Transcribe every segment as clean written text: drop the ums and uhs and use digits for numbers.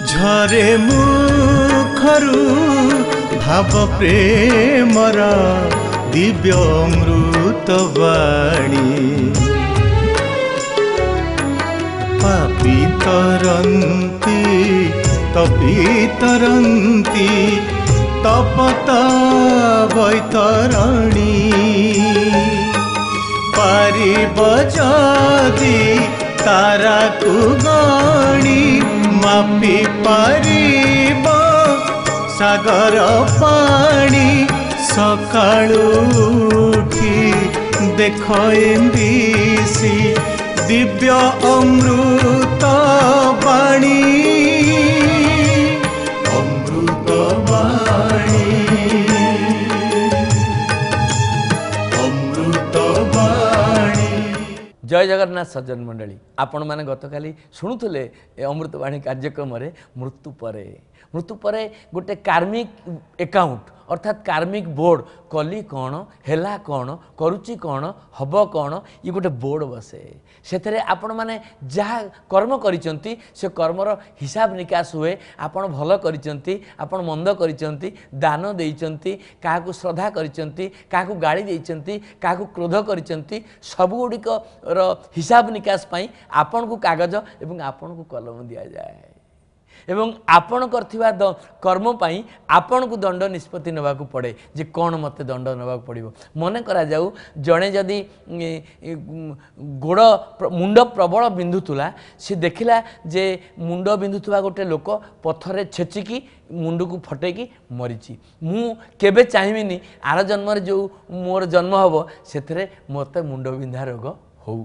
झरे मुखरु भाव प्रेमर दिव्यमृत वाणी पापी तरंती तपी तरंती तपत बैतरणी पारिब जदि तारा को गणी मापी पारिब सागर पानी सकाळु उठी देख एंदिसी दिव्य अमृत वाणी अमृत वाणी अमृत वाणी। जय जगन्नाथ सज्जन मंडली आपण मैंने गतकाली शुणुले अमृतवाणी कार्यक्रम मृत्यु पर गोटे कार्मिक अकाउंट अर्थात कार्मिक बोर्ड कली कौन हैला कौन करुच्ची कौन हब कौन ये गोटे बोर्ड बसे से आपण मैंने जहाँ कर्म करिसेंती से कर्मर हिसाब निकास हुए आपण भल करिसेंती आपण मंद करिसेंती दान देइसेंती काहाकू श्रद्धा करिसेंती काहाकू गाड़ी देइसेंती काहाकू क्रोध करिसेंती सब गुड़िक हिसाब निकास पाई आपण को कागज एवं आपण को कलम दिया जाए एवं आपण करथिबा कर्म पाई आपण को दंड निष्पत्ति नवा को पड़े जे कौन मते दंड नवा पड़ो मन करा जाऊ जड़े जदि गोड़ मुंड प्रबल बिंधुला सी देखला जे मुंड बिंधुवा गोटे लोक पथरे छेचिकी मुंड को फटेकी मरीची मु केबे चाहिबिनी आर जन्म जो मोर जन्म हम से मते मुंड बिंधा रोग हो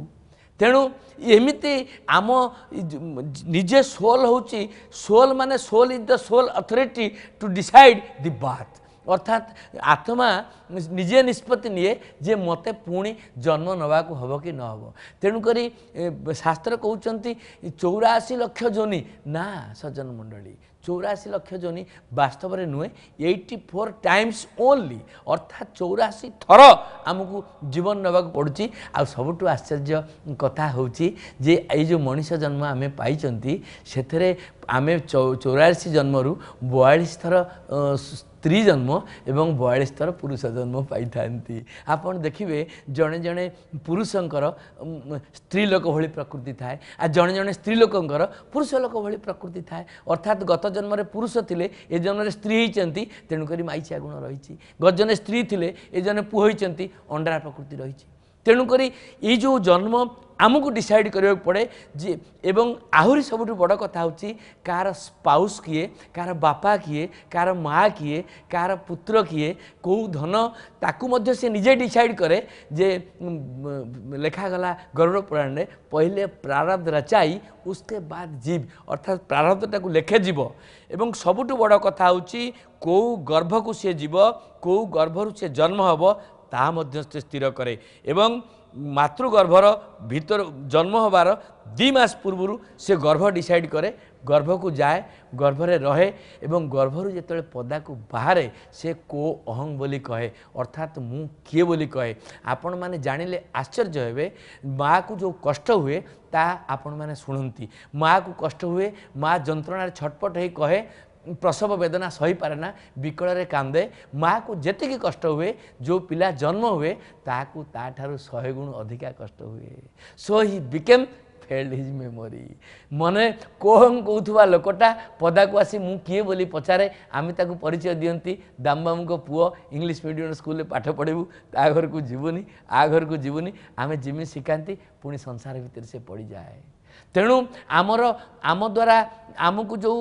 तेणु एमिति आम निजे सोल होची सोल माने soul is the sole authority to decide the बात अर्थात आत्मा निजे निष्पत्ति निए जे मते पुणी जन्म नवा को हबो कि न हबो तेणुकरी शास्त्र कहउचंती 84 लाख जोनी ना सज्जन मंडली 84 लाख जोनी वास्तव में नुहे 84 टाइम्स ओनली अर्थात 84 थर आमको जीवन नवा पड़ुची आ सबुठु आश्चर्य कथा होची जे ये जो मनीष जन्म आमे पाइचंती सेथरे आमे 84 जन्मरु 42 थर स्त्री जन्म एवं 42 थर पुरुष जन्म पाई थांती आपण देखिए जड़े जड़े पुरुषंकर स्त्री लोक भली प्रकृति थाए आ जड़े जड़े स्त्री लोकंकर पुरुष लोक भली प्रकृति थाए अर्थात गत जन्म रे पुरुष थिले ए जन्म रे स्त्री होइचंती तेणुकरी माइचिया गुण रही गजने स्त्री थिले ए जने पुह होइचंती अंडरा प्रकृति रही तेणुकरी ये जो जन्म आमको डिसाइड करने पड़े जे एवं आहरी सबुठ बड़ कथा होची कार स्पाउस किए कार बापा किए कार माँ किए कार पुत्र किए कौ धन ताकू मध्य से निजे डिसाइड करे जे लेखागला गरुड़ पुराण में पहले प्रारब्ध रचाई उसके बाद जीव अर्थात प्रारब्धटा को लेखे जीव एवं सबुठ बड़ कथा होची कौ गर्भ को सी जीव कौ गर्भरु से जन्म हम ता मध्य से स्थिर करे एवं मातृगर्भर भीतर जन्म होबार 2 मास पूर्व से गर्भ डिसाइड करे गर्भ को जाए गर्भरे रहे एवं गर्भरु जेतले पदा को बाहर से को अहं बोली कहे अर्थात मु किए बोली कहे आपण माने जानिले आश्चर्य हेबे माँ को जो कष्ट हुए ता आपण माने सुनंती माँ को कष्ट हुए माँ जंत्रणार छटपट हे कहे प्रसव वेदना सही पारे ना विकल रे कांदे माँ को जेतिकी कष्ट हुए जो पिला जन्म हुए ताकू ता ठारू 100 गुण अधिका कष्ट हुए सो ही बिकेम फेल्ड हिज मेमोरी मने कोहं कहूथुवा लोकटा पदा को आसी मु किए बोली पचारे आमे ताकू परिचय दियंती दामबामु को पुओ इंग्लिश मीडियम स्कूल में पाठ पढ़ेबू ता घर को जीवनी आ घर को जीवनी आमे जिमी शिखांती पुणी संसार भीतर से पड़ी जाए तेणु आमर आम द्वारा आमको जो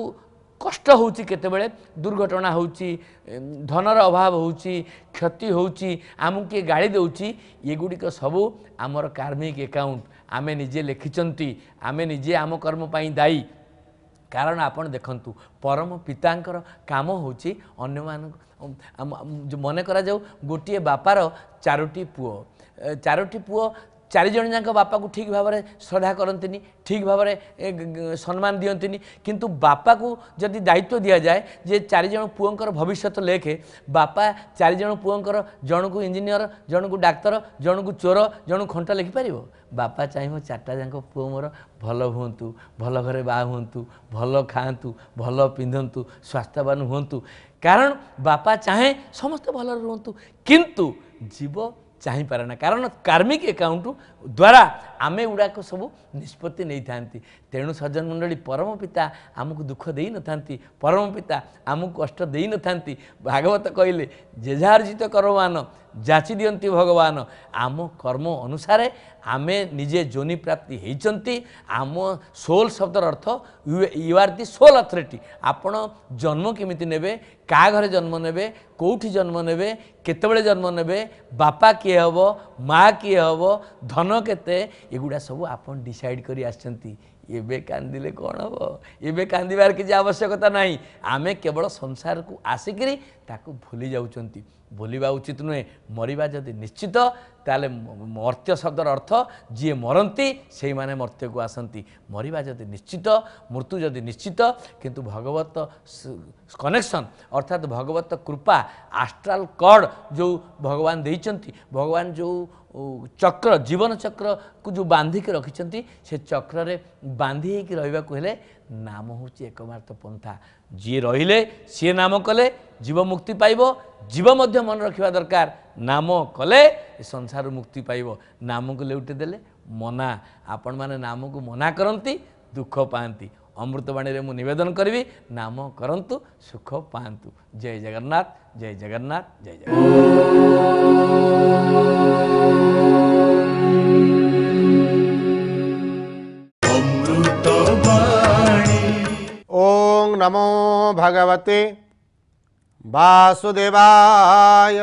कष्ट होची केतेबेले दुर्घटना होची धनर अभाव होची क्षति होची आमु के गाड़ी देउची ये गुड़िक सबू आमर कार्मिक अकाउंट आमे निजे लिखिचंती आमे निजे आम कर्म पाई दायी कारण आपण देखंतु परम पितांकर काम होची अन्य मान जो मन करा जाऊ गोटे बापार 4टी पुओ चारिजण जाक बापा को ठीक भाव में श्रद्धा करती ठीक भाव में सम्मान दियंतिनी किंतु बापा को जदि दायित्व दि जाए जे चारिजण पुओंकर भविष्य लेखे बापा चारिजण पुओंकर जन को इंजीनियर जन को डाक्तर जन को चोर जन को खंटा लिखिपार बापा चाहिए चार्टा जाक पुओ मोर भल हूँ भल घरे बा हूँ भल खातु भल पिंधतु स्वास्थ्यवान हूँ कारण बापा चाहे समस्त भल रुहतु किंतु जीव चाही पारे ना कारण कार्मिक अकाउंट द्वारा आमे गुड़ाक सब निष्पत्ति नहीं था तेणु सज्जन मंडली परम पिता आमको दुख दे न था परम पिता आमको कष्ट दे न था भागवत कहले जेझार्जित कर्मान जाची दियंती भगवान आम कर्म अनुसार आमे निजे जोनि प्राप्ति होती आम सोल शब्दर अर्थ you are the soul authority आपण जन्म केमिति नेबे का घरे जन्म नेबे कोठी जन्म नेबे केतेबेले जन्म नेबे बापा किए हबो माँ किए हबो धन केते एगुड़ा सब आपण डिसाइड करी आछंती एबे कांदिले कौन हम एबे कांदिबार किसी आवश्यकता नहीं आमे केवल संसार को आसिकरी ताकू भूली जाउचंती भूलिबा उचित नुहे मरिबा जदि निश्चित ताले मर्त्य शब्दर अर्थ जी मरती से माने मर्त्य को आसती मरिबा जदि निश्चित मृत्यु जदि निश्चित किंतु भगवत कनेक्शन अर्थात भगवत कृपा आस्ट्राल कॉर्ड जो भगवान देइचंती भगवान जो चक्र जीवन चक्र को जो बांधिक रखिंट से चक्र रे बांधि होकर रहा हेले नाम हूँ एकमात्र पंथा जी रहिले सी नाम कले जीव मुक्ति पाइब जीव मध्य मन रखा दरकार नाम कले संसार मुक्ति पाइब नाम को लेउटे देले मना आपण माने नाम को मना करती दुख पाती अमृतवाणी रे मु निवेदन करी नाम करंतु सुख पांतु जय जगन्नाथ जय जगन्नाथ जय अमृतवाणी। ओं नमो भगवते वासुदेवाय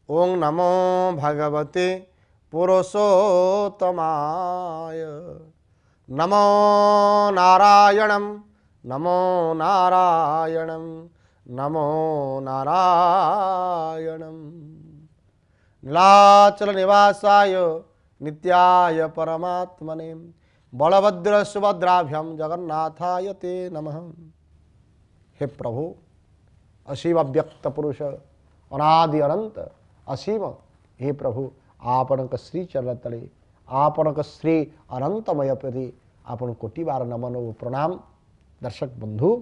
ओं नमो भगवते पुरुषोत्तमाय नमो नारायणं नमो नारायणं नमो नारायणं नीलाचल निवासाय नित्याय परमात्मने बलभद्र सुभद्राभ्यां जगन्नाथाय ते नमः। हे प्रभु असीम अव्यक्त पुरुष अनादि अनंत असीम हे प्रभु आपणक श्री चरण तले आपणक श्री अनंतमय प्रति आपण कोटि बार नमन और प्रणाम। दर्शक बंधु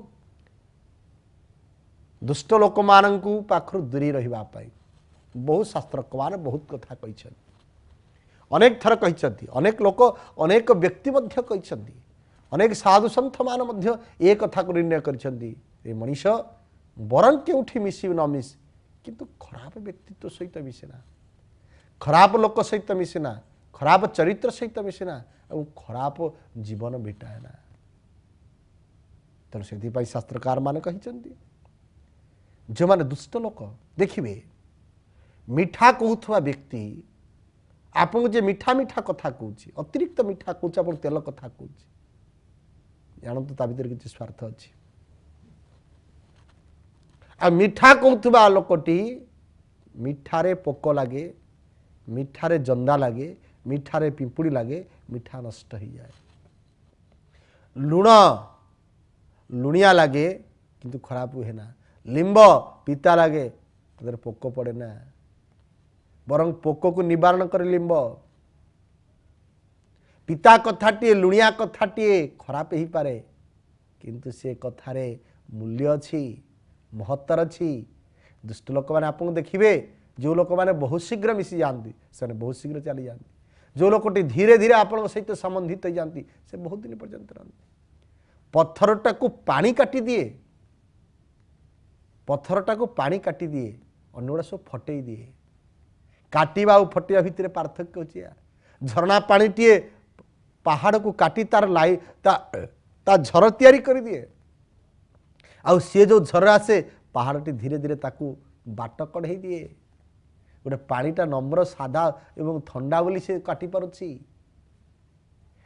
दुष्ट लोक मानू पाखु दूरी रही बहुत शास्त्रक मान बहुत कथा कही अनेक थर कही अनेक लोक अनेक व्यक्ति कहते अनेक साधु सन्थ मान ए कथा को निर्णय कर मनीष बरं के मिसी न मिस किंतु खराब व्यक्तित्व सहित मिसेना खराब लोक सहित मिसेना खराब चरित्र सहित मिसेना और खराब जीवन बिटाएना तेणु से शास्त्रकार मान कहते जो माने दुष्ट लोक देखिए मीठा कहूथवा व्यक्ति आपको जे मीठा मीठा कथा कहूँ अतिरिक्त मीठा कहूँ आप तेल कथा कहूँ जानतु ता भीतर किसी स्वार्थ अच्छी आ मीठा कहूथवा लोकटी मीठारे पोक लगे मीठारे जंदा लगे मीठारे पिंपुड़ी लगे मीठा नष्ट हो जाए लुण लुणिया लगे किंतु खराब हुए ना लिंब पीता लगे तर पोक पड़े ना बरं पोक को निवारण करे लिंब पिता कथाटे लुणिया कथाटे खराब ही पारे किंतु से कथारे मूल्य अच्छी महत्तर अच्छी दुष्ट लोक मैंने आपको देखिए जो लोक मैंने बहुत शीघ्र मिसी जाती से बहुत शीघ्र चली जाती जो लोकटी धीरे धीरे आपण सहित संबंधित हो जाती से बहुत दिन पर्यंत रही पत्थरटा को पानी काटी दिए पत्थरटा को पानी काटी दिए अन्य सब फटई दिए काटिबा और फटिया भितर पार्थक्य अच्छे झरणा पानी टीए पहाड़ को काटी तार लाई ता झर तैयारी कर दिए आउ सी जो झर आसे पहाड़टी धीरे धीरे ताकू बाट कढ़े दिए गोटे पानीटा नम्र साधा एवं ठंडा बोली से काटी पारुछि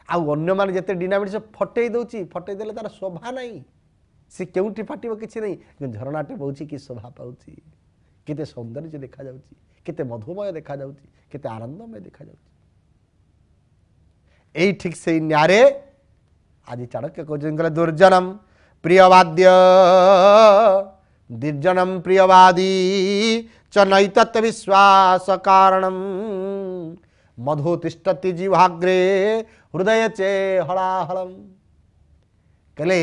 आउ अन्य माने जते डिनामिट से फटई दउछि फटई देले तार शोभा नहीं से केउठी फाटिबो किछि नहीं झरणाटे बहुछि कि शोभा पाउछि केते सौंदर्य देखा जाउछि केते मधुमय देखा जाउछि केते आनंदमय देखा जाउछि यही ठीक से न्यारे आज चाणक्य कहते दुर्जनम प्रियवाद्य दुर्जनम प्रियवादी च नैतत्व विश्वास कारणम मधु तिष्ठति जीवाग्रे हृदय चे हलाहलम। कहले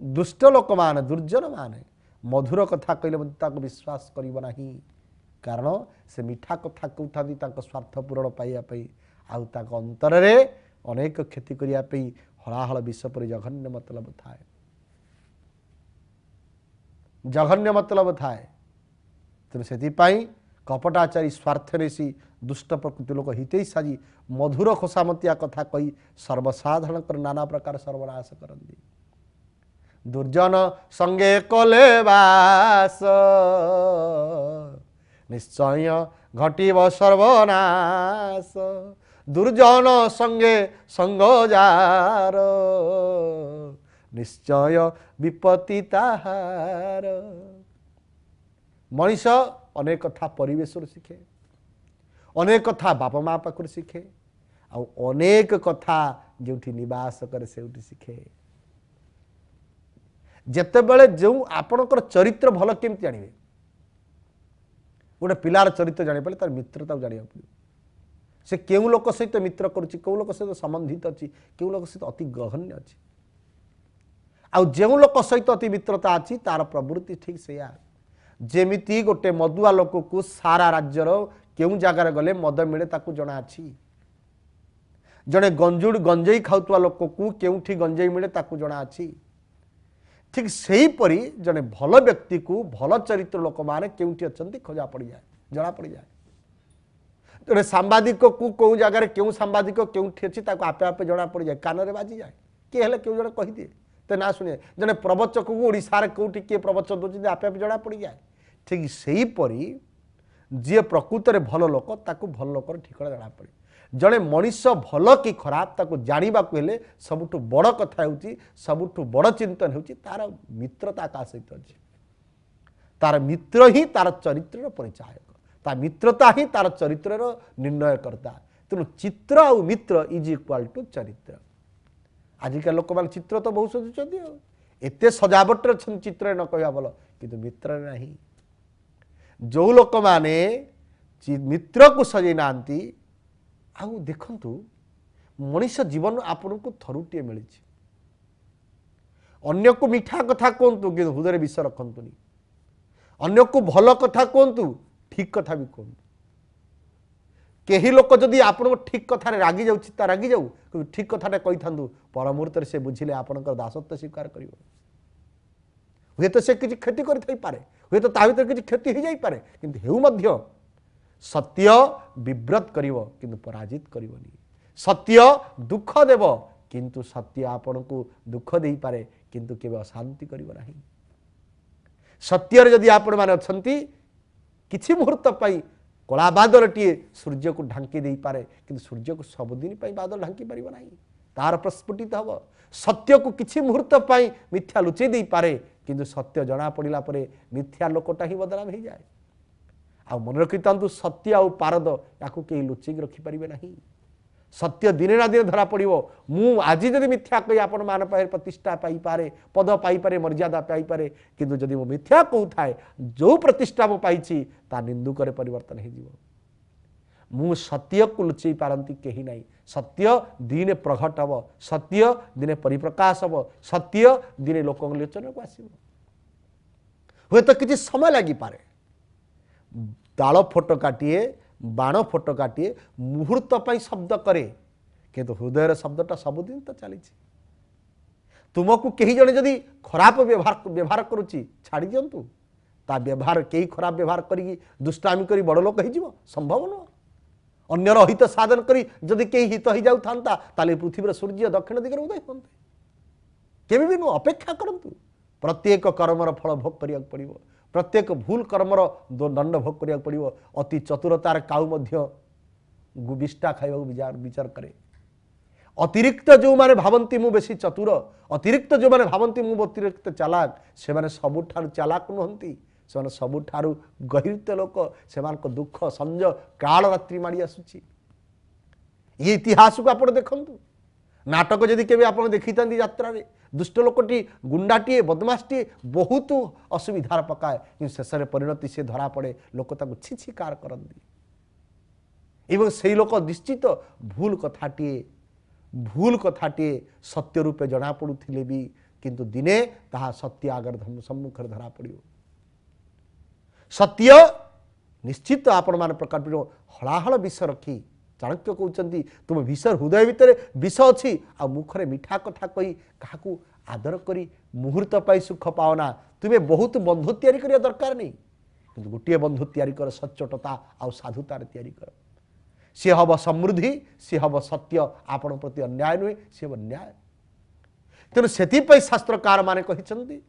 दुष्ट लोक मान दुर्जन मान मधुर कथा कहले विश्वास करिब नाही, कारण से मीठा कथा कहता स्वार्थ पूरण पाइबापी आउ अंतर रे अनेक क्षति करने हलाहल विष पर जघन्य मतलब थाए, जघन्य मतलब थाए। तेणु से कपटाचारी स्वार्थरेसी दुष्ट प्रकृति लोक हिते साजी मधुर खोसामतिया कथा कही सर्वसाधारण कर नाना प्रकार सर्वनाश करती। दुर्जन संगे कले बास निश्चय घटिब सर्वनाश, दुर्जन संगे संग जार निश्चय विपत्ति ताहार। मनीष अनेक कथा परिवेश शिखे, अनेक कथा बापा माँ पाखर शिखे, अनेक कथा जो निवास करे से शिखे। जितेबले जो आपणकर चरित्र भल केमती जानवे, गोटे पिलार चरित्र जानी पारे तार मित्रता जाना पड़े, से क्यों लोक सहित मित्र करुच्ची, क्यों लोक सहित संबंधित अच्छी, क्यों लोक सहित अति गहन्य अच्छी, आउ जो लोक सहित अति मित्रता अच्छी तार प्रवृत्ति ठीक से जेमिति गोटे मदुआ लोक को सारा राज्यर क्यों जगार गले मद मिले ताकू जना अच्छी, जड़े गंजुड़ गंजेई खाऊवा लोक को क्योंठी गंजेई मिले ताकू जना अच्छी। ठीक से परी जड़े भल व्यक्ति को भल चरित्र लोक मैंने क्योंठी अच्छा खोजा पड़ जाए, जना पड़ जाए। जड़े सांबादिक को कौ जगार क्यों सांबादिक क्योंठी अच्छी आपे आपे जना पड़ जाए, कान में बाजी जाए, किए हेल्ले क्यों जड़े कहीदिए तो ना शुणे, जड़े प्रवचक को ओडिशार कौटी किए प्रवचन दूसरी आपे आपे जना पड़ जाए। ठीक से परी जी प्रकृत में भल लोक ताकू भल लोकर ठिकना जना पड़े। जड़े मनीष भल कि खराब ताकू जाना हेले सबुठु बड़ कथा होची, सबुठु बड़ चिंतन होची तार मित्रता का सहित अच्छी, तार मित्र ही तार चरित्र परिचायक, तार मित्रता ही तार चरित्र निर्णयकर्ता। तेणु चित्र और मित्र इज इक्वाल टू चरित्र। आजिकल लोक मान चित्र तो बहुत सजुच्च, एत सजावट चित्र न कह भल कि मित्र नहीं। जो लोक माने मित्र को सजै नांती आउ देखंतु मनीष जीवन आपन को थरुटे मिली, अन्य को मीठा कथा कहतु कि हृदय विष रखंतुनी, अन्य को भल कथा कहतु ठीक कथा भी कहतु। कहीं लोक जदि आपन को ठीक कथा रागी जाऊँ रागी जाऊ कि ठीक कथाटा कही था पर मुहूर्त से बुझिले आपनकर दासत्व स्वीकार कर हुए तो से किसी क्षति करे, हुए तो ता भीतर किसी क्षति हो जाई पारे, किंतु हेउ मध्य सत्य विव्रत करिवो किंतु पराजित करिवोनी। सत्य दुख देव किंतु सत्य आपन को दुख दे पारे किंतु केवल अशांति करिवो नाही। सत्य जदि आपण माने अछंती किछि मुहूर्त पाई कला बादल टीए सूर्य को ढांकी दे पारे किंतु सूर्य को सबुदिन पाई बादल ढांकी पारिबो नाही, तार प्रस्फुटित हब। सत्य को किछि मुहूर्त पाई मिथ्या लुचै दे पारे किंतु सत्य जना पड़िला परे मिथ्या लोकटा ही बदनाम हो जाए। आ मन रखिता सत्य आउ पारद या कहीं लुचेक रखिपारे ना, सत्य दिने ना दिन धरा पड़ो। मु आज जदि मिथ्या कही आपण मान पाए प्रतिष्ठा पाई पारे, पद पाई पारे, मर्यादा पाई पारे, किंतु जदि मु मिथ्या कहू थाए जो प्रतिष्ठा मु पाइछि ता निंदुक परिवर्तन हो जीव। मु सत्य को लुचई पारती कहीं ना, सत्य दिने प्रघट हम, सत्य दिने परिप्रकाश हम, सत्य दिने लोक लोचन को आसब। हुए तो किसी समय लगी पारे, ताल फोटकाटीए बाण फोटकाटीए मुहूर्त पाई शब्द करे किंतु हृदय शब्दटा सबुदिन तो चली। तुमको कहीं जड़े जदि खराब व्यवहार करुच्ची छाड़ी दिंतु, ता व्यवहार कई खराब व्यवहार करी दुष्टामी करी बड़ लोक हो संभव न। अन्यर हित साधन करी जदि कई हित हो जाऊ था ताले पृथ्वी सूर्य दक्षिण दिगरे उदय होते केबे भी नु अपेक्षा करंतु। प्रत्येक कर्मर फल भोग करिया पड़िबो, प्रत्येक भूल कर्मर दंड भोग करिया पड़िबो। अति चतुरतार काउ मध्य गुबिष्टा खाइबा विचार करे। अतिरिक्त जो माने भावंती मु बेसी चतुर, अतिरिक्त जो माने भावंती मु अतिरिक्त चालाक, से माने सबुठार चालाक नुहंती, से सबुठार गहिरित लोक। से दुख संज काल रात्रि माड़ी आसुची। ये इतिहास को आप देखु नाटक जदि केवे आप देखी यात्रा दुष्ट लोकटी गुंडाटीए बदमाशटीए बहुत असुविधार पकाए कि शेष में परिणति से धरा पड़े लोक ताको छिछिकार करती एवं से लोक निश्चित भूल कथाटीए सत्य रूपे जना पड़ुथिले भी किंतु दिने ताहा सत्य आगर सम्मुखर धरा पड़ियो सत्य निश्चित आपण मान प्रकार हलाहल विष रखी चाणक्य कहते तुम विष हृदय भितर विष अच्छी आ मुखरे मिठा कथा कही क्या आदर करी मुहूर्त पाई सुख पाओना तुम्हें बहुत बंधु तैयारी करिया दरकार नहीं किंतु गोटे बंधु तैयारी कर सच्चोटता आ साधुतार तैयारी कर सी हम समृद्धि सी हम सत्य आपण प्रति अन्याय नुहे सी हम न्याय तेणु से शास्त्रकार माने कहते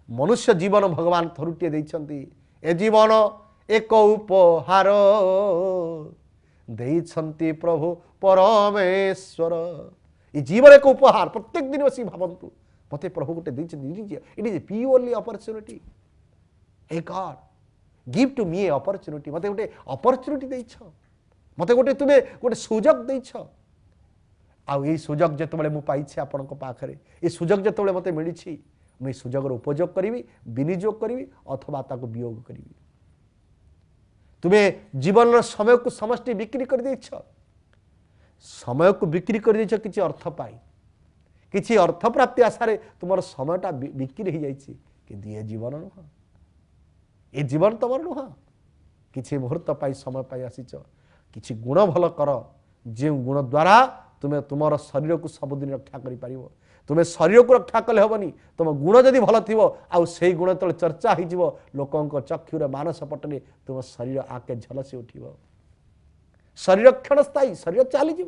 मनुष्य जीवन भगवान थरुटे देइछंती ए जीवन एक उपहार देइछंती प्रभु परमेश्वर ये जीवन एक उपहार प्रत्येक दिन बस भावतु मत प्रभु गोटे it is purely opportunity a god give to me a opportunity मत गोटे अपॉर्चुनिटी देइछ मत गोटे तुम्हें गोटे सुजोग देइछ आउ ये सुजोग जिते मुझे पाई आपण पाखे ये सुजोग जिते मत मिली मुझे सुजोगर उपयोग करी विनियोग करी अथवा ताको वियोग करी तुम्हें जीवन समय को समष्टि बिक्री कर देछ समय को बिक्री कर देछ किछि अर्थ पाई किछि अर्थ प्राप्ति आशारे तुमर समयटा बिक्री हो जाइछि किंतु ये जीवन नुह ये जीवन तुमर नुह किछि मुहूर्त पाई समय पाई आसीच किछि गुण भल कर जे गुण द्वारा तुम्हें तुमर शरीर को सबुदिन रक्षा करि पारिबो तुम्हें शरीर को रक्षा कले हेबनी तुम गुण जदि भल थी आउ से गुण तले चर्चा हो लोकों चक्षुर मानस पटने तुम शरीर आके झलसी उठिब शरीर क्षणस्थायी शरीर चलीज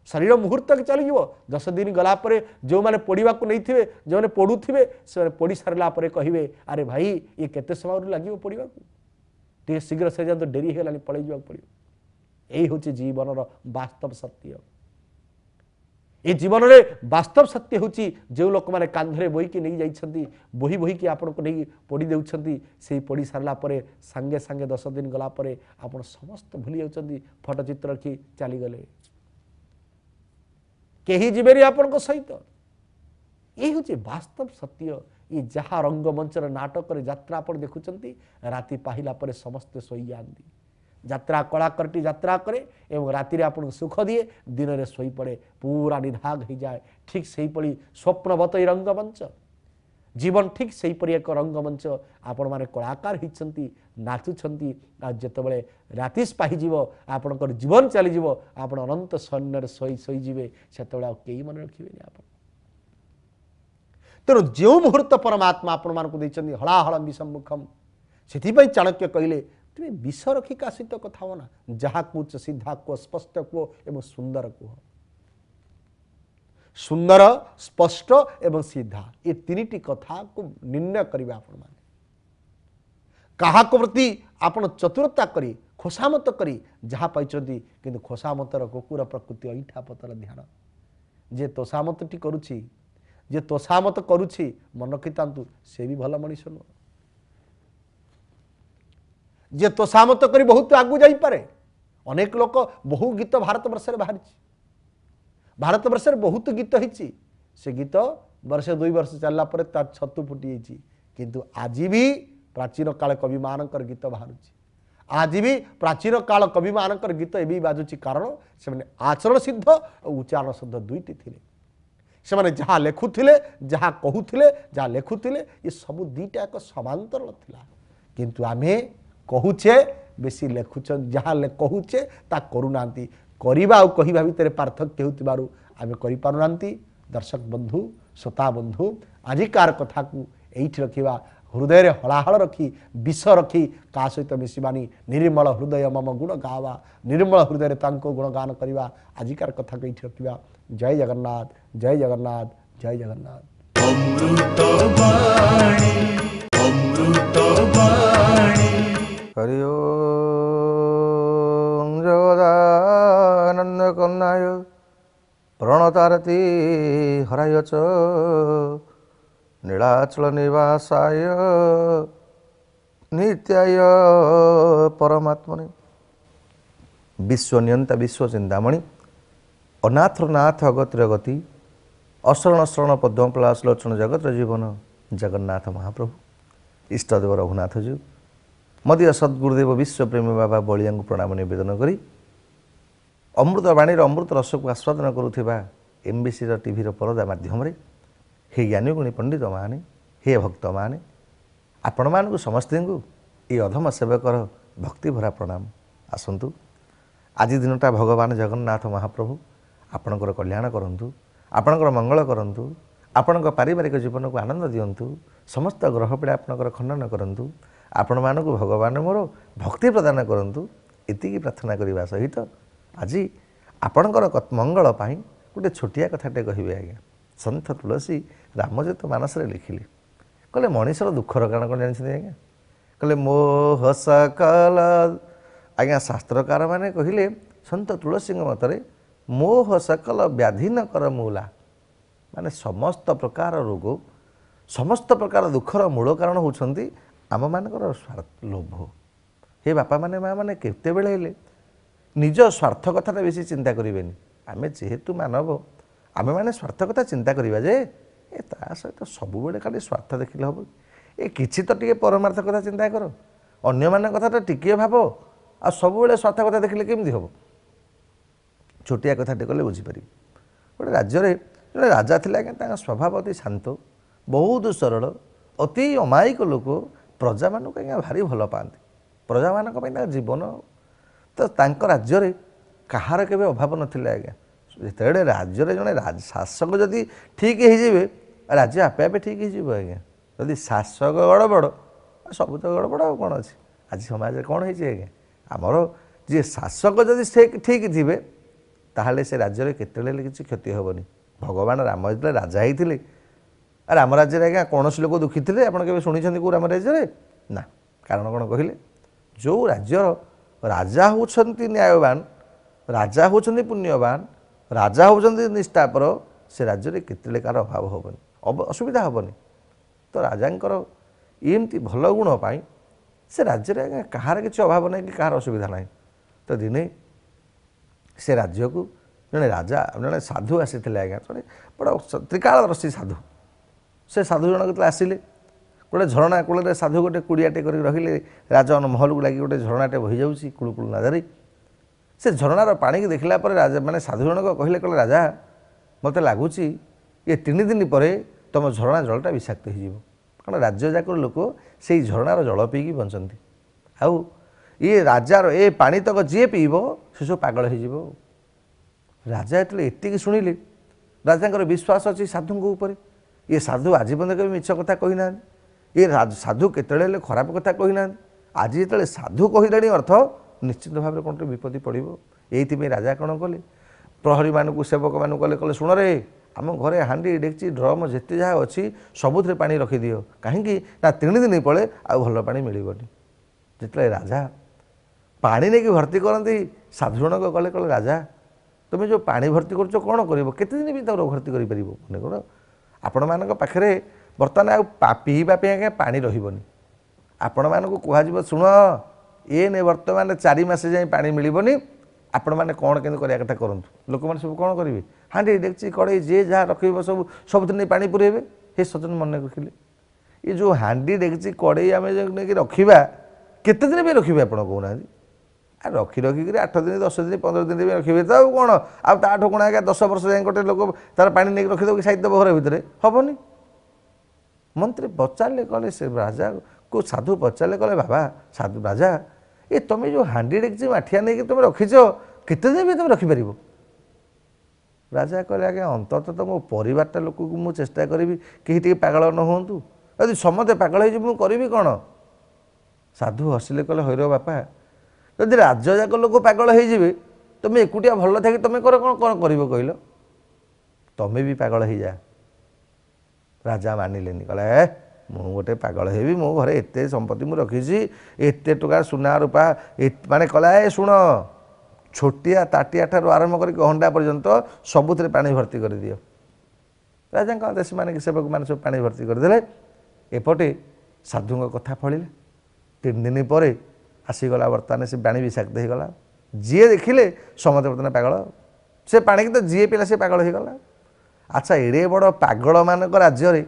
शरीर मुहूर्त के चलीज 10 दिन गलापर जो मैंने पढ़ा नहीं थे जो मैंने पढ़ुवे से पढ़ी सारा कहे अरे भाई ये केते समय लगे पढ़ा टे शीघ्र से जान तो डेरी है पलि जा पड़ो यही हूँ जीवन वास्तव सत्य ये जीवन में वास्तव सत्य हूँ जो लोक मैंने कांधरे बोईकी नहीं जाइछंती बोही बोहीकी आपण को नहीं पढ़ी देउछंती से पढ़ी सारा सांगे सांगे 10 दिन गला परे आपण समस्त भूली जाउछंती फोटो चित्र रखी चली गले केही जीवेरी आपण को सहित ये हूँ वास्तव सत्य ये जहाँ रंगमंचर नाटक यात्रा आपण देखुछंती राति पाहिला परे समस्त सोई जाती यात्रा कलाकारटी यात्रा करे एवं राति आपन सुख दिए दिन में शोई पड़े पूरा निधाग हो जाए ठीक से ही स्वप्नवत रंगमंच जीवन ठीक से ही एक रंगमंच आपण माने कलाकार होती नाचुंट जिते राति पाइज आपणकर जीवन चलीज आप अनंत सैन्य शोई शोईजे से कई मन रखिए आप तेणु जो मुहूर्त परमात्मा आपण मानक हलाहल विसम्मुखम से चाणक्य कहले तुम्हें विष रखी का सहित कथा हो ना जहाँ कह सीधा कह स्पष्ट कह एवं सुंदर कह सुंदर स्पष्ट एवं सीधा ये तीनिटी कथा को निर्णय करेंगे आपण माने कहा प्रति आपण चतुरता करी खोसामत करी जहाँ पाई किंतु खोसामतर कुकुर प्रकृति ऐठा पतर ध्यान जे तोषामती करुछि जे तोषामत करुछि मन रखितांतु से भी भल मनीष नुह जे तोषामत करी बहुत आगु जाई पारे अनेक लोक बहु गीत भारत वर्ष बाहरी भारत वर्ष बहुत गीत होती से गीत वर्ष 2 वर्ष चलला परे तार छतु फुटी जाइए किंतु आज भी प्राचीन काल कवि मानकर गीत बाहर आज भी प्राचीन काल कवि मानकर गीत ए बाजुची कारण से आचरण सिद्ध और उच्चारण सिद्ध दुईटी थे से मैंने जहाँ लेखुले जहाँ कहूले जहाँ लेखुले ये सब दुईटा एक समांतर था किंतु आमे कहूचे बेसी लेखुचन जहाँ कहूचे ता करूना करवा और कहवा भितर पार्थक्य होतिबारु आमे करि पारुनांती दर्शक बंधु श्रोता बंधु आजिकार कथा को एठी रखिबा हृदय रे हलाहल रखी विष रखी का सहित मिसिबानी निर्मल हृदय मम गुण गावा निर्मल हृदय रे तांको गुण गान करवा आजिकार कथा को एठी रखिबा जय जगन्नाथ जय जगन्नाथ जय जगन्नाथ अमृत वाणी हरि ओम जगदानंद कन्नाय प्रणतारती हराय च नीलाचल निवासाय नित्याय परमात्मने विश्वनियंता विश्वचिंतामणि ଅନାଥର ନାଥ ଅଗତିର ଗତି, ଅଶରଣ ଶରଣ ପଦ୍ମ ପଳାଶ ଲୋଚନ ଜଗତର ଜୀବନ ଜଗନ୍ନାଥ ମହାପ୍ରଭୁ ଇଷ୍ଟଦେବ ରଘୁନାଥ ଜୀଉ ମଦୀୟ ସଦ୍ଗୁରୁଦେବ ବିଶ୍ୱପ୍ରେମୀ ବାବା ବଳିଆଙ୍କୁ ପ୍ରଣାମ ନିବେଦନ କରି ଅମୃତ ବାଣୀର ଅମୃତ ରସକୁ ଆସ୍ୱାଦନ କରୁଥିବା ଏମ୍ବିସିର ଟିଭିର ପରଦା ମାଧ୍ୟମରେ ହେ ଜ୍ଞାନୀଗୁଣୀ ପଣ୍ଡିତମାନେ, ହେ ଭକ୍ତମାନେ, ଆପଣମାନଙ୍କୁ ସମସ୍ତଙ୍କୁ ଏ ଅଧମ ସେବକର ଭକ୍ତିଭରା ପ୍ରଣାମ। ଆସନ୍ତୁ ଆଜି ଦିନଟା ଭଗବାନ ଜଗନ୍ନାଥ ମହାପ୍ରଭୁ ଆପଣଙ୍କର କଲ୍ୟାଣ କରନ୍ତୁ, ଆପଣଙ୍କର ମଙ୍ଗଳ କରନ୍ତୁ, ଆପଣଙ୍କ ପାରିବାରିକ ଜୀବନକୁ ଆନନ୍ଦ ଦିଅନ୍ତୁ, ସମସ୍ତ ଗ୍ରହ ପୀଡ଼ା ଆପଣଙ୍କର ଖଣ୍ଡନ କରନ୍ତୁ, ଆପଣମାନଙ୍କୁ ଭଗବାନ ମୋର ଭକ୍ତି ପ୍ରଦାନ କରନ୍ତୁ। ଏତିକି ପ୍ରାର୍ଥନା କରିବା ସହିତ ଆଜି ଆପଣଙ୍କର ମଙ୍ଗଳ ପାଇଁ ଗୋଟେ ଛୋଟିଆ କଥାଟେ କହିବେ ଆଜ୍ଞା। ସନ୍ଥ ତୁଳସୀ ରାମଚରିତ ମାନସରେ ଲେଖିଲେ, କହିଲେ ମଣିଷର ଦୁଃଖର କାରଣ କ'ଣ ଜାଣିଛନ୍ତି ଆଜ୍ଞା? କହିଲେ ମୋହ ସକଲ, ଆଜ୍ଞା ଶାସ୍ତ୍ରକାର ମାନେ କହିଲେ ସନ୍ଥ ତୁଳସୀଙ୍କ ମତରେ ମୋହ ସକଲ ବ୍ୟାଧି ନ କର ମୂଲା, ମାନେ ସମସ୍ତ ପ୍ରକାର ରୋଗ, ସମସ୍ତ ପ୍ରକାର ଦୁଃଖର ମୂଳ କାରଣ ହେଉଛନ୍ତି ଆମମାନଙ୍କର ଲୋଭ। ହେ ବାପାମାନେ ମାଆମାନେ କେତେବେଳେ ହେଲେ ନିଜ ସ୍ୱାର୍ଥ କଥାଟା ବେଶୀ ଚିନ୍ତା କରିବେନି। ଆମେ ଯେହେତୁ ମାନବ, ଆମେମାନେ ସ୍ୱାର୍ଥ କଥା ଚିନ୍ତା କରିବା ଯେ ତା ସହିତ ସବୁବେଳେ ଖାଲି ସ୍ୱାର୍ଥ ଦେଖିଲେ ହେବ? କିଛି ତ ଟିକେ ପରମାର୍ଥ କଥା ଚିନ୍ତା କର, ଅନ୍ୟମାନଙ୍କ କଥାଟା ଟିକିଏ ଭାବ, ଆଉ ସବୁବେଳେ ସ୍ୱାର୍ଥ କଥା ଦେଖିଲେ କେମିତି ହେବ? ଛୋଟିଆ କଥାଟେ କଲେ ବୁଝିପାରିବେ। ଗୋଟେ ରାଜ୍ୟରେ ଜଣେ ରାଜା ଥିଲେ ଆଜ୍ଞା, ତାଙ୍କ ସ୍ୱଭାବ ଅତି ଶାନ୍ତ, ବହୁତ ସରଳ, ଅତି ଅମାୟିକ ଲୋକ, ପ୍ରଜାମାନଙ୍କୁ ଆଜ୍ଞା ଭାରି ଭଲ ପାଆନ୍ତି, ପ୍ରଜାମାନଙ୍କ ପାଇଁ ତାଙ୍କ ଜୀବନ। ତ ତାଙ୍କ ରାଜ୍ୟରେ କାହାର କେବେ ଅଭାବ ନଥିଲା ଆଜ୍ଞା। ଯେତେବେଳେ ରାଜ୍ୟରେ ଜଣେ ଶାସକ ଯଦି ଠିକ୍ ହେଇଯିବେ, ରାଜ୍ୟ ଆପେ ଆପେ ଠିକ୍ ହେଇଯିବ ଆଜ୍ଞା। ଯଦି ଶାସକ ଗଡ଼ବଡ଼, ସବୁ ତ ଗଡ଼ବଡ଼, ଆଉ କ'ଣ ଅଛି? ଆଜି ସମାଜରେ କ'ଣ ହେଇଛି ଆଜ୍ଞା? ଆମର ଯିଏ ଶାସକ ଯଦି ସେ ଠିକ୍ ଥିବେ, ତାହେଲେ ସେ ରାଜ୍ୟରେ କେତେବେଳେ ହେଲେ କିଛି କ୍ଷତି ହେବନି। ଭଗବାନ ରାମ ଯେତେବେଳେ ରାଜା ହେଇଥିଲେ, ରାମ ରାଜ୍ୟରେ ଆଜ୍ଞା କୌଣସି ଲୋକ ଦୁଃଖୀ ଥିଲେ ଆପଣ କେବେ ଶୁଣିଛନ୍ତି କେଉଁ ରାମ ରାଜ୍ୟରେ? ନା। କାରଣ କ'ଣ କହିଲେ? ଯେଉଁ ରାଜ୍ୟର ରାଜା ହେଉଛନ୍ତି ନ୍ୟାୟବାନ, ରାଜା ହେଉଛନ୍ତି ପୁଣ୍ୟବାନ, ରାଜା ହେଉଛନ୍ତି ନିଷ୍ଠାପର, ସେ ରାଜ୍ୟରେ କେତେବେଳେ କାହାର ଅଭାବ ହେବନି, ଅସୁବିଧା ହେବନି। ତ ରାଜାଙ୍କର ଏମିତି ଭଲ ଗୁଣ ପାଇଁ ସେ ରାଜ୍ୟରେ ଆଜ୍ଞା କାହାର କିଛି ଅଭାବ ନାହିଁ କି କାହାର ଅସୁବିଧା ନାହିଁ। ତ ଦିନେ ସେ ରାଜ୍ୟକୁ ଜଣେ ରାଜା, ଜଣେ ସାଧୁ ଆସିଥିଲେ ଆଜ୍ଞା, ଜଣେ ବଡ଼ ତ୍ରିକାଳଦର୍ଶୀ ସାଧୁ। ସେ ସାଧୁ ଜଣକ ଯେତେବେଳେ ଆସିଲେ, ଗୋଟେ ଝରଣା କୂଳରେ ସାଧୁ ଗୋଟେ କୁଡ଼ିଆଟେ କରିକି ରହିଲେ, ରାଜା ମହଲକୁ ଲାଗି ଗୋଟେ ଝରଣାଟେ ବହିଯାଉଛି କୁଳୁକୁଳୁ ନାଦରେ। ସେ ଝରଣାର ପାଣିକି ଦେଖିଲା ପରେ ରାଜା ମାନେ ସାଧୁ ଜଣକ କହିଲେ, ରାଜା ମୋତେ ଲାଗୁଛି ଏ 3 ଦିନ ପରେ ତୁମ ଝରଣା ଜଳଟା ବିଷାକ୍ତ ହେଇଯିବ। କାରଣ ରାଜ୍ୟ ଯାକର ଲୋକ ସେଇ ଝରଣାର ଜଳ ପିଇକି ବଞ୍ଚନ୍ତି, ଆଉ ଇଏ ରାଜାର ଏ ପାଣି ତକ ଯିଏ ପିଇବ ସେ ସବୁ ପାଗଳ ହେଇଯିବ। ରାଜା ଯେତେବେଳେ ଏତିକି ଶୁଣିଲେ, ରାଜାଙ୍କର ବିଶ୍ୱାସ ଅଛି ସାଧୁଙ୍କ ଉପରେ। ଇଏ ସାଧୁ ଆଜି ପର୍ଯ୍ୟନ୍ତ କେବେ ମିଛ କଥା କହିନାହାନ୍ତି, ଏ ସାଧୁ କେତେବେଳେ ହେଲେ ଖରାପ କଥା କହିନାହାନ୍ତି। ଆଜି ଯେତେବେଳେ ସାଧୁ କହିଲେଣି ଅର୍ଥ ନିଶ୍ଚିତ ଭାବରେ କ'ଣ ବିପତ୍ତି ପଡ଼ିବ। ଏଇଥିପାଇଁ ରାଜା କ'ଣ କଲେ, ପ୍ରହରୀମାନଙ୍କୁ ସେବକମାନଙ୍କୁ କଲେ ଶୁଣରେ, ଆମ ଘରେ ହାଣ୍ଡି ଡେକ୍ଚି ଡ୍ରମ୍ ଯେତେ ଯାହା ଅଛି ସବୁଥିରେ ପାଣି ରଖିଦିଅ। କାହିଁକି ନା 3 ଦିନ ପରେ ଆଉ ଭଲ ପାଣି ମିଳିବନି। ଯେତେବେଳେ ରାଜା ପାଣି ନେଇକି ଭର୍ତ୍ତି କରନ୍ତି, ସାଧୁ ଜଣକ କଲେ ରାଜା ତୁମେ ଯେଉଁ ପାଣି ଭର୍ତ୍ତି କରୁଛ କ'ଣ କରିବ? କେତେ ଦିନ ବି ତାକୁ ଭର୍ତ୍ତି କରିପାରିବ? ମନେକର ଆପଣମାନଙ୍କ ପାଖରେ ବର୍ତ୍ତମାନ ଆଉ ପିଇବା ପାଇଁ ଆଜ୍ଞା ପାଣି ରହିବନି। ଆପଣମାନଙ୍କୁ କୁହାଯିବ, ଶୁଣ ଏନେ ବର୍ତ୍ତମାନ 4 ମାସ ଯାଏଁ ପାଣି ମିଳିବନି, ଆପଣମାନେ କ'ଣ କେମିତି କରିବା କଥା କରନ୍ତୁ। ଲୋକମାନେ ସବୁ କ'ଣ କରିବେ? ହାଣ୍ଡି ଡେକ୍ଚି କଡ଼େଇ ଯିଏ ଯାହା ରଖିବ ସବୁଥିରେ ନେଇ ପାଣି ପୁରେଇବେ। ହେ ସଜନ ମନେ ରଖିଲେ, ଏ ଯେଉଁ ହାଣ୍ଡି ଡେକ୍ଚି କଡ଼େଇ ଆମେ ନେଇକି ରଖିବା, କେତେ ଦିନ ବି ରଖିବେ ଆପଣ କହୁନାହାନ୍ତି? ରଖିକରି 8 ଦିନ 10 ଦିନ 15 ଦିନ ବି ରଖିବେ ତ, ଆଉ କ'ଣ? ଆଉ ତାଠୁ କ'ଣ ଆଜ୍ଞା 10 ବର୍ଷ ଯାଏଁ ଗୋଟେ ଲୋକ ତାର ପାଣି ନେଇକି ରଖିଦେବ କି ସାଇତି ଦେବ ଘର ଭିତରେ? ହେବନି। ମନ୍ତ୍ରୀ ପଚାରିଲେ, କହିଲେ ସେ ରାଜାକୁ ସାଧୁ ପଚାରିଲେ, କହିଲେ ବାବା ସାଧୁ ରାଜା, ଏ ତୁମେ ଯେଉଁ ହାଣ୍ଡି ଡେକ୍ଚି ମାଠିଆ ନେଇକି ତୁମେ ରଖିଛ, କେତେ ଦିନ ବି ତୁମେ ରଖିପାରିବ? ରାଜା କହିଲେ, ଆଜ୍ଞା ଅନ୍ତତଃ ତ ମୋ ପରିବାରଟା ଲୋକକୁ ମୁଁ ଚେଷ୍ଟା କରିବି କେହି ଟିକେ ପାଗଳ ନ ହୁଅନ୍ତୁ। ଯଦି ସମସ୍ତେ ପାଗଳ ହେଇଯିବ ମୁଁ କରିବି କ'ଣ? ସାଧୁ ହସିଲେ, କହିଲେ ହଇର ବାପା, ଯଦି ରାଜ୍ୟ ଯାକ ଲୋକ ପାଗଳ ହେଇଯିବେ, ତୁମେ ଏକୁଟିଆ ଭଲ ଥାଇକି ତୁମେ କ'ଣ କରିବ କହିଲ? ତୁମେ ବି ପାଗଳ ହେଇଯା। ରାଜା ମାନିଲେନି, କହିଲେ ମୁଁ ଗୋଟେ ପାଗଳ ହେବି, ମୋ ଘରେ ଏତେ ସମ୍ପତ୍ତି ମୁଁ ରଖିଛି, ଏତେ ଟଙ୍କା ସୁନା ରୂପା, ମାନେ କହିଲା ଶୁଣ, ଛୋଟିଆ ତାଟିଆ ଠାରୁ ଆରମ୍ଭ କରିକି ହଣ୍ଡା ପର୍ଯ୍ୟନ୍ତ ସବୁଥିରେ ପାଣି ଭର୍ତ୍ତି କରିଦିଅ। ରାଜାଙ୍କ ଆଦେଶମାନେ ସେବକମାନେ ସବୁ ପାଣି ଭର୍ତ୍ତି କରିଦେଲେ। ଏପଟେ ସାଧୁଙ୍କ କଥା ଫଳିଲା। 3 ଦିନ ପରେ ଆସିଗଲା, ବର୍ତ୍ତମାନ ସେ ପାଣି ବିଷାକ୍ତ ହେଇଗଲା। ଯିଏ ଦେଖିଲେ ସମସ୍ତେ ବର୍ତ୍ତମାନ ପାଗଳ, से पानी की तो जी पिला से पागल हो गला। अच्छा एड़े बड़ पागल मानक राज्य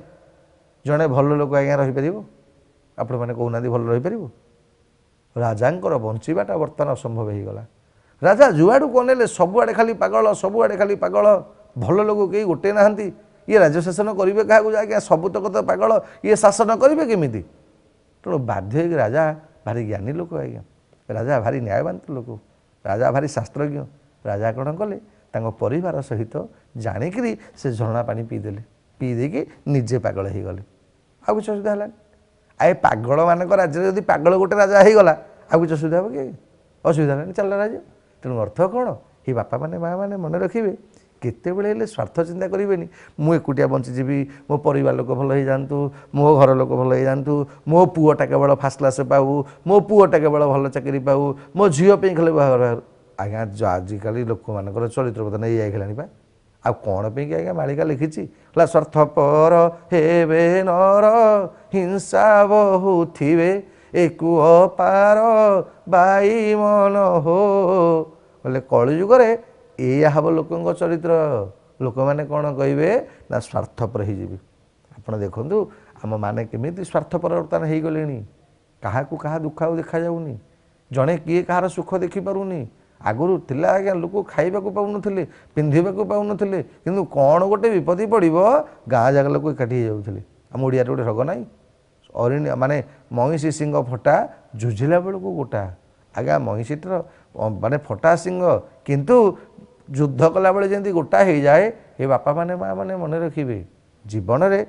जड़े भल लोक आज्ञा रहीपर आपण मैंने कहना भल रहीपर राजांकर बंचाटा बर्तमान असंभव हो गला। राजा जुआड़ू कौन ने सबुआड़े खाली पागल सबुआड़े खाली पागल भल लोक कहीं गोटे ना ये राज्य शासन करेंगे क्या आज्ञा सबुतक तो पागल ये शासन करेंगे केमी तेणु बाध्य राजा भारी ज्ञानी लोक आज्ञा राजा भारी न्यायवंत लोक राजा भारी शास्त्रज्ञ राजा कौन कले परिवार सहित जाणिकी से झरणा पानी पीदेले पीदेकी निजे पागल हो गले आ किसी असुविधा है आए पागल मानक राज्य जब पागल गोटे राजा हो गला आ किसी असुविधा हे कि असुविधा है चल राज्य तेणु अर्थ कौन ये बापा मैंने माँ मैंने मन रखिए केतबेले स्वार्थ चिंता करेंगे मु एकुटिया बंचीजी मो परिवार लोक भल हो जातु मो घर लोक भल हो जातु मो पुओटा केवल फास्ट क्लास पाऊ मो पुओटा केवल भल चाकरी पाऊ मो झील खाली आज्ञा आजिकल लोक मान चरित्र बदन ये खेलानी पा आ कौन पे कि आज्ञा मालिका लिखी स्वार्थपर हेबे नर हिंसा बहु थिबे एकु अपार बाई मन हो बोले कलिजुगे एया हम लोकों चरित्र लोक मैंने कौन कहे ना स्वार्थपर हो आप देखु आम मैंने केमी स्वार्थपर बर्तमान हो गले क्या क्या दुख आ देखा जाऊनी जड़े किए कहार सुख देखिपारूनी आगुरी थिला आज्ञा लोक खाइबा पाऊन पिंधा पाऊन किंतु कौन गोटे विपत्ति पड़ो गाँ जगह लोक एकाठी हो जाते आम ओडिया गोटे रग ना अरण्य माने महिषी सिंह फटा जुझिला बेलू गोटा आज्ञा महिषीटर माने फटा सिंह किंतु युद्ध कला बेले जमी गोटा हो जाए ये बापा माने माँ मैंने मन रखिए जीवन में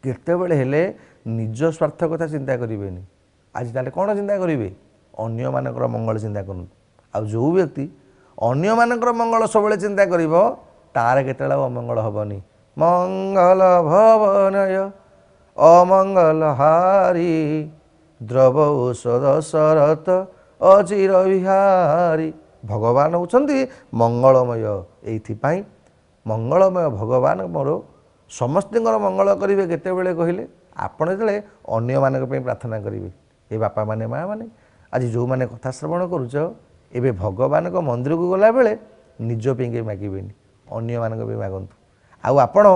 केतबेले हेले निज स्वार्थ कथा चिंता करेंगे आज ताले कौन चिंता करेंगे अन्य मानकर मंगल चिंता करूँ आ जो व्यक्ति अन्य मानकर मंगल सब चिंता कर तार केतला अमंगल हेनी मंगल भवनय अमंगल हारी द्रव औषध शरत अचिर विहारी भगवान होती मंगलमय ये मंगलमय भगवान मोर समस्त मंगल करेंगे केतबेले कहले आपण जो अन्य मानक प्रार्थना करेंगे ये बापा माने माँ माने आज जो मैंने कथा श्रवण करुच एबे भगवान को मंदिर को गला बेले निज पे मागेनि अन्य मानक मागंतु आपण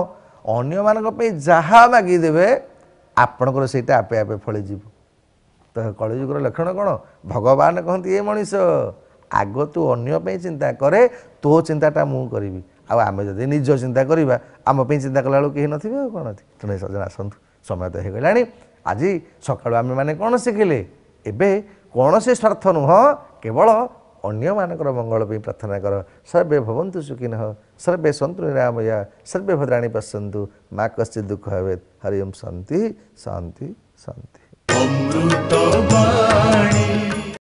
अन्य मानक जहाँ मागिदेवे आपणकर सेटा आपे आपे फली जीव तो कलिजुगर लक्षण कौन भगवान कहते ये मनीष आग तू अन्य चिंता करे तो चिंताटा मु करी आम जब निज चिंता करवा आम चिंता कला कहीं नथिबे कौन तेणु सजन आसतु समय तो हो गलानी आज सकाळु आमे माने कौन शिखिले एबे कौन से स्वार्थ नुह केवल अन्य मानकर मंगल पे प्रार्थना कर सर्वे भवन्तु सुखिनः सर्वे सन्तु निरामया सर्वे भद्राणि पश्यन्तु मा कश्चित् दुःख भवेत् हरि ओम शान्ति शान्ति शान्ति अमृतवाणी।